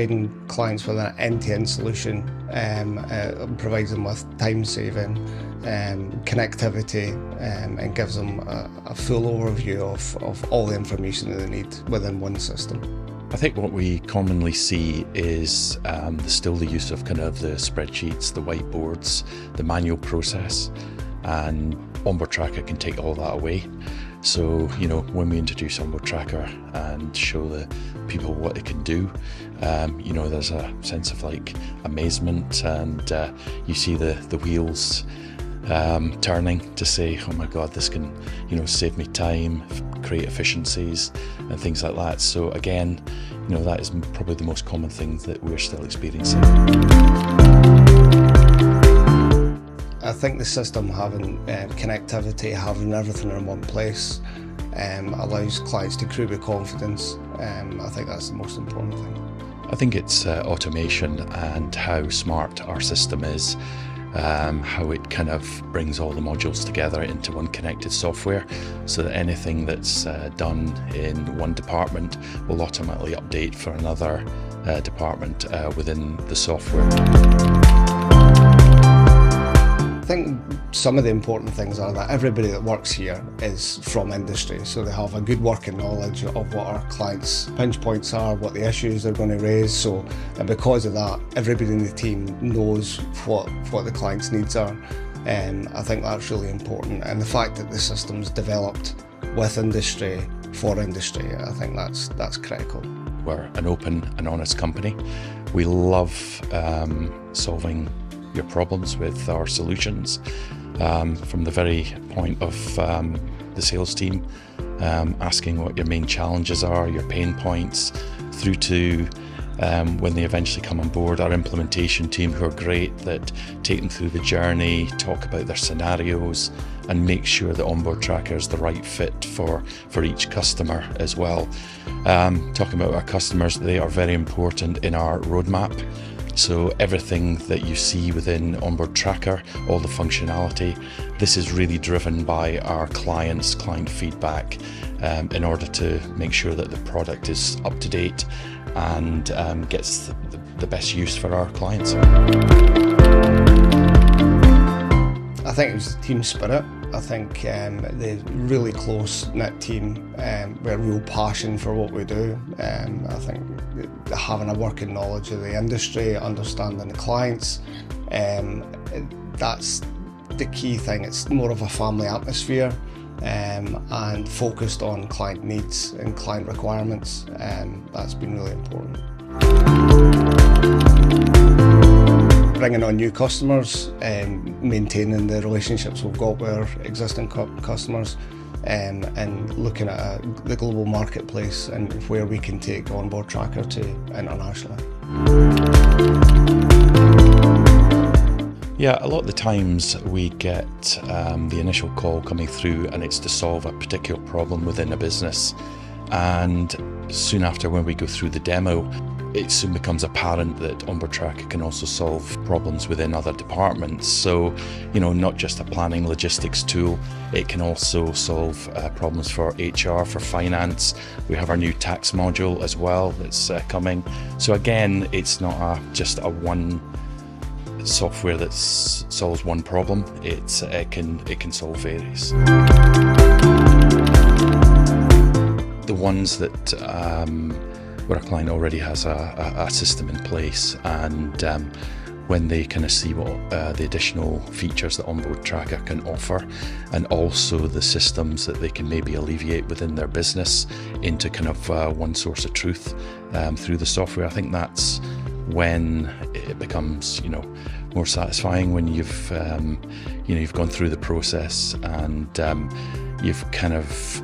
providing clients with an end-to-end solution provides them with time-saving, connectivity, and gives them a full overview of all the information that they need within one system. I think what we commonly see is still the use of kind of the spreadsheets, the whiteboards, the manual process, and Onboard Tracker can take all that away. So, when we introduce Onboard Tracker and show the people what it can do, there's a sense of like amazement, and you see the wheels turning to say, oh my God, this can, save me time, create efficiencies and things like that. So again, that is probably the most common thing that we're still experiencing. I think the system having connectivity, having everything in one place, allows clients to crew with confidence. I think that's the most important thing. I think it's automation and how smart our system is, how it kind of brings all the modules together into one connected software, so that anything that's done in one department will automatically update for another department within the software. I think some of the important things are that everybody that works here is from industry, so they have a good working knowledge of what our clients' pinch points are, what the issues they're going to raise. So, and because of that, everybody in the team knows what the client's needs are. I think that's really important, and the fact that the system's developed with industry for industry, I think that's critical. We're an open and honest company. We love solving your problems with our solutions, from the very point of the sales team asking what your main challenges are, your pain points, through to when they eventually come on board, our implementation team, who are great, that take them through the journey, talk about their scenarios, and make sure that Onboard Tracker is the right fit for each customer as well. Talking about our customers, they are very important in our roadmap. So everything that you see within Onboard Tracker, all the functionality, this is really driven by our client feedback, in order to make sure that the product is up to date and gets the best use for our clients. I think it was the team spirit. I think the really close-knit team, with a real passion for what we do. I think having a working knowledge of the industry, understanding the clients, that's the key thing. It's more of a family atmosphere, and focused on client needs and client requirements. That's been really important. Bringing on new customers, maintaining the relationships we've got with our existing customers, and looking at the global marketplace and where we can take Onboard Tracker to internationally. Yeah, a lot of the times we get the initial call coming through, and it's to solve a particular problem within a business, and soon after, when we go through the demo, it soon becomes apparent that Onboard Tracker can also solve problems within other departments. So, not just a planning logistics tool, it can also solve problems for HR, for finance. We have our new tax module as well that's coming. So again, it's not just a one software that solves one problem. It can solve various. The ones that where a client already has a system in place, and when they kind of see what the additional features that Onboard Tracker can offer, and also the systems that they can maybe alleviate within their business into kind of one source of truth through the software, I think that's when it becomes more satisfying, when you've you've gone through the process and you've kind of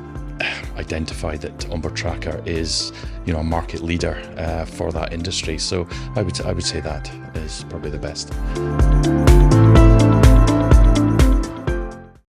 identified that Onboard Tracker is a market leader for that industry. So I would say that is probably the best.